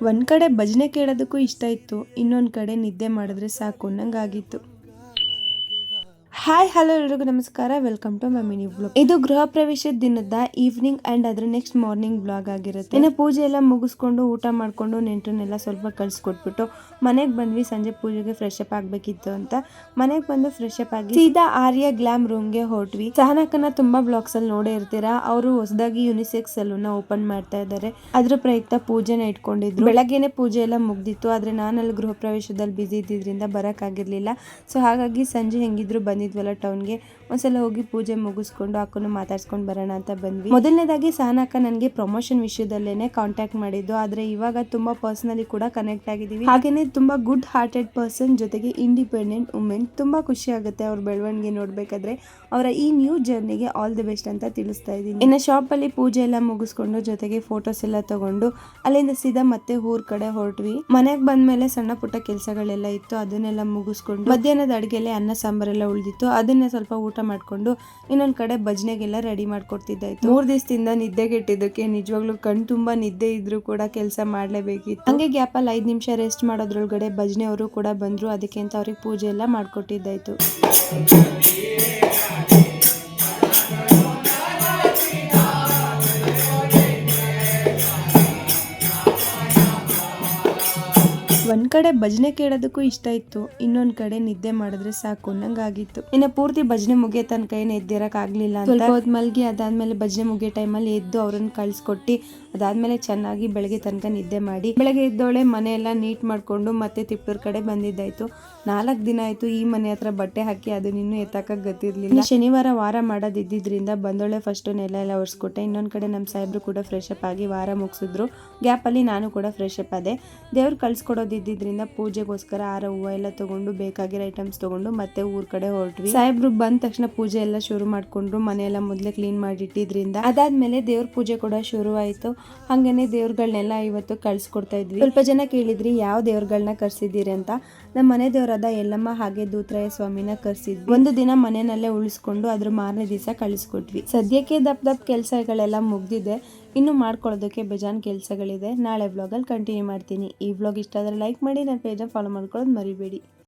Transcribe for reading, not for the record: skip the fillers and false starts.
ಒಂದು ಕಡೆ ಭಜನೆ ಕೇಳೋದಕ್ಕೂ ಇಷ್ಟ ಇತ್ತು, ಇನ್ನೊಂದು ಕಡೆ ನಿದ್ದೆ ಮಾಡಿದ್ರೆ ಸಾಕು ಅನ್ನಂಗಾಗಿತ್ತು. ಹಾಯ್ ಹಲೋ ಎಲ್ರಿಗೂ ನಮಸ್ಕಾರ, welcome to my mini blog. ಇದು ಗೃಹ ಪ್ರವೇಶದ ದಿನದ ಈವ್ನಿಂಗ್ ಅಂಡ್ ಅದ್ರ ನೆಕ್ಸ್ಟ್ ಮಾರ್ನಿಂಗ್ ಬ್ಲಾಗ್ ಆಗಿರುತ್ತೆ. ಇನ್ನು ಪೂಜೆ ಎಲ್ಲ ಮುಗಿಸ್ಕೊಂಡು ಊಟ ಮಾಡ್ಕೊಂಡು ನೆಂಟರನ್ನೆಲ್ಲ ಸ್ವಲ್ಪ ಕಳ್ಸಿಕೊಟ್ಬಿಟ್ಟು ಮನೆಗೆ ಬಂದ್ವಿ. ಸಂಜೆ ಪೂಜೆಗೆ ಫ್ರೆಶ್ ಅಪ್ ಆಗ್ಬೇಕಿತ್ತು ಅಂತ ಮನೆಗೆ ಬಂದು ಫ್ರೆಶ್ ಅಪ್ ಆಗಿ ಸೀದಾ ಆರ್ಯ ಗ್ಲಾಮ್ ರೂಮ್ಗೆ ಹೊರಟ್ವಿ. ಸಹನಕನ್ನ ತುಂಬಾ ಬ್ಲಾಗ್ಸ್ ಅಲ್ಲಿ ನೋಡೇ ಇರ್ತೀರಾ, ಅವರು ಹೊಸದಾಗಿ ಯುನಿಸೆಕ್ಸ್ ಸಲೂನ್ ಓಪನ್ ಮಾಡ್ತಾ ಇದ್ದಾರೆ. ಅದ್ರ ಪ್ರಯುಕ್ತ ಪೂಜೆನ ಇಟ್ಕೊಂಡಿದ್ರು. ಬೆಳಗ್ಗೆನೆ ಪೂಜೆ ಎಲ್ಲ ಮುಗ್ದಿತ್ತು, ಆದ್ರೆ ನಾನಲ್ಲಿ ಗೃಹ ಪ್ರವೇಶದಲ್ಲಿ ಬಿಸಿ ಇದ್ದಿದ್ರಿಂದ ಬರಕ್ ಆಗಿರ್ಲಿಲ್ಲ. ಸೊ ಹಾಗಾಗಿ ಸಂಜೆ ಹೆಂಗಿದ್ರು ಬಂದಿದ್ವಲ್ಲ ಟೌನ್ಗೆ, ಒಂದ್ಸಲ ಹೋಗಿ ಪೂಜೆ ಮುಗಿಸ್ಕೊಂಡು ಅಕ್ಕನು ಮಾತಾಡ್ಸ್ಕೊಂಡು ಬರೋಣ ಅಂತ ಬಂದ್ವಿ. ಮೊದಲನೇದಾಗಿ ಸಹನಕ್ಕ ನನಗೆ ಪ್ರಮೋಷನ್ ವಿಷಯದಲ್ಲೇನೆ ಕಾಂಟ್ಯಾಕ್ಟ್ ಮಾಡಿದ್ದು, ಆದ್ರೆ ಇವಾಗ ತುಂಬಾ ಪರ್ಸನಲಿ ಕೂಡ ಕನೆಕ್ಟ್ ಆಗಿದೀವಿ. ಹಾಗೇನೆ ತುಂಬಾ ಗುಡ್ ಹಾರ್ಟೆಡ್ ಪರ್ಸನ್, ಜೊತೆಗೆ ಇಂಡಿಪೆಂಡೆಂಟ್ ವುಮೆನ್. ತುಂಬಾ ಖುಷಿ ಆಗುತ್ತೆ ಅವ್ರ ಬೆಳವಣಿಗೆ ನೋಡ್ಬೇಕಾದ್ರೆ. ಅವರ ಈ ನ್ಯೂ ಜರ್ನಿಗೆ ಆಲ್ ದಿ ಬೆಸ್ಟ್ ಅಂತ ತಿಳಿಸ್ತಾ ಇದ್ದೀನಿ. ಇನ್ನು ಶಾಪ್ ಅಲ್ಲಿ ಪೂಜೆ ಎಲ್ಲ ಮುಗಿಸ್ಕೊಂಡು ಜೊತೆಗೆ ಫೋಟೋಸ್ ಎಲ್ಲ ತಗೊಂಡು ಅಲ್ಲಿಂದ ಸೀದಾ ಮತ್ತೆ ಊರ್ ಕಡೆ ಹೊರಟ್ವಿ. ಮನೆಗೆ ಬಂದ್ಮೇಲೆ ಸಣ್ಣ ಪುಟ್ಟ ಕೆಲಸಗಳೆಲ್ಲ ಇತ್ತು, ಅದನ್ನೆಲ್ಲ ಮುಗಿಸ್ಕೊಂಡು ಮಧ್ಯಾಹ್ನದ ಅಡುಗೆಲೆ ಅನ್ನ ಸಾಂಬಾರೆಲ್ಲ ಉಳಿದಿತ್ತು, ಅದನ್ನೇ ಸ್ವಲ್ಪ ಊಟ ಮಾಡ್ಕೊಂಡು ಇನ್ನೊಂದ್ ಕಡೆ ಭಜನೆಗೆಲ್ಲ ರೆಡಿ ಮಾಡ್ಕೊಡ್ತಿದ್ದಾಯ್ತು. 3 ದಿವಸದಿಂದ ನಿದ್ದೆಗೆಟ್ಟಿದ್ದಕ್ಕೆ ನಿಜವಾಗ್ಲೂ ಕಣ್ ತುಂಬಾ ನಿದ್ದೆ ಇದ್ರು ಕೂಡ ಕೆಲಸ ಮಾಡ್ಲೇಬೇಕಿತ್ತು. ಹಂಗೆ ಗ್ಯಾಪ್ ಅಲ್ಲಿ 5 ನಿಮಿಷ ರೆಸ್ಟ್ ಮಾಡೋದ್ರೊಳಗಡೆ ಭಜನೆ ಅವರು ಕೂಡ ಬಂದ್ರು. ಅದಕ್ಕೆ ಅಂತ ಅವ್ರಿಗೆ ಪೂಜೆ ಎಲ್ಲ ಮಾಡ್ಕೊಟ್ಟಿದ್ದಾಯ್ತು. ಒಂದ್ ಕಡೆ ಭಜನೆ ಕೇಳೋದಕ್ಕೂ ಇಷ್ಟ ಇತ್ತು, ಇನ್ನೊಂದ್ ಕಡೆ ನಿದ್ದೆ ಮಾಡಿದ್ರೆ ಸಾಕು ಅನ್ನಂಗಾಗಿತ್ತು. ಇನ್ನು ಪೂರ್ತಿ ಭಜನೆ ಮುಗಿಯೋ ತನಕ ಏನು ಎದ್ದಿರಕ್ ಆಗ್ಲಿಲ್ಲ ಅಂತ ಸ್ವಲ್ಪ ಹೊತ್ತು ಮಲ್ಗಿ ಅದಾದ್ಮೇಲೆ ಭಜನೆ ಮುಗಿಯೋ ಟೈಮಲ್ಲಿ ಎದ್ದು ಅವ್ರನ್ನ ಕಳ್ಸಿಕೊಟ್ಟು ಅದಾದ್ಮೇಲೆ ಚೆನ್ನಾಗಿ ಬೆಳಗ್ಗೆ ತನಕ ನಿದ್ದೆ ಮಾಡಿ ಬೆಳಗ್ಗೆ ಎದ್ದೋಳೆ ಮನೆ ಎಲ್ಲ ನೀಟ್ ಮಾಡ್ಕೊಂಡು ಮತ್ತೆ ತಿಪ್ಪೂರ್ ಕಡೆ ಬಂದಿದ್ದಾಯ್ತು. 4 ದಿನ ಆಯ್ತು ಈ ಮನೆ ಹತ್ರ ಬಟ್ಟೆ ಹಾಕಿ, ಅದನ್ನ ಇನ್ನೂ ಎತ್ತಕ ಗೊತ್ತಿರ್ಲಿಲ್ಲ. ಶನಿವಾರ ವಾರ ಮಾಡೋದಿದ್ರಿಂದ ಬಂದೋಳೆ ಫಸ್ಟ್ ನೆಲ ಎಲ್ಲ ಒರೆಸ್ಕೊಟ್ಟೆ. ಇನ್ನೊಂದ್ ಕಡೆ ನಮ್ಮ ಸಾಹೇಬ್ರು ಕೂಡ ಫ್ರೆಶ್ ಅಪ್ ಆಗಿ ವಾರ ಮುಗಿಸಿದ್ರು. ಗ್ಯಾಪ್ ಅಲ್ಲಿ ನಾನು ಕೂಡ ಫ್ರೆಶ್ ಅಪ್ ಆದೆ. ದೇವ್ರು ಕಳ್ಸಿಕೊಡೋದಿದ್ರಿಂದ ಪೂಜೆಗೋಸ್ಕರ ಹಾರ ಹೂವು ಎಲ್ಲ ತಗೊಂಡು ಬೇಕಾಗಿರೋ ಐಟಮ್ಸ್ ತಗೊಂಡು ಮತ್ತೆ ಊರ್ ಕಡೆ ಹೊರಟ್ವಿ. ಸಾಹೇಬ್ರು ಬಂದ ತಕ್ಷಣ ಪೂಜೆ ಎಲ್ಲ ಶುರು ಮಾಡ್ಕೊಂಡ್ರು. ಮನೆಯೆಲ್ಲ ಮೊದ್ಲೇ ಕ್ಲೀನ್ ಮಾಡಿಟ್ಟಿದ್ರಿಂದ ಅದಾದ್ಮೇಲೆ ದೇವ್ರ ಪೂಜೆ ಕೂಡ ಶುರು ಆಯ್ತು. ಹಂಗೇನೆ ದೇವ್ರಗಳನ್ನೆಲ್ಲ ಇವತ್ತು ಕಳ್ಸಿಕೊಡ್ತಾ ಇದ್ವಿ. ಸ್ವಲ್ಪ ಜನ ಕೇಳಿದ್ರಿ ಯಾವ ದೇವ್ರಗಳನ್ನ ಕರ್ಸಿದ್ದೀರಿ ಅಂತ. ನಮ್ಮ ಮನೆ ದೇವರಾದ ಎಲ್ಲಮ್ಮ ಹಾಗೆ ದೂತ್ರಾಯ ಸ್ವಾಮಿನ ಕರ್ಸಿದ್ವಿ. ಒಂದು ದಿನ ಮನೆಯಲ್ಲೇ ಉಳಿಸ್ಕೊಂಡು ಅದ್ರ ಮಾರನೇ ದಿವಸ ಕಳಿಸ್ಕೊಟ್ವಿ. ಸದ್ಯಕ್ಕೆ ದಪ್ ಕೆಲಸಗಳೆಲ್ಲ ಮುಗ್ದಿದೆ, ಇನ್ನು ಮಾಡ್ಕೊಳ್ಳೋದಕ್ಕೆ ಬೇಜಾನ್ ಕೆಲಸಗಳಿದೆ. ನಾಳೆ ವ್ಲಾಗಲ್ಲಿ ಕಂಟಿನ್ಯೂ ಮಾಡ್ತೀನಿ. ಈ ವ್ಲಾಗ್ ಇಷ್ಟ ಆದರೆ ಲೈಕ್ ಮಾಡಿ, ನನ್ನ ಪೇಜ್ ಫಾಲೋ ಮಾಡ್ಕೊಳ್ಳೋದು ಮರಿಬೇಡಿ.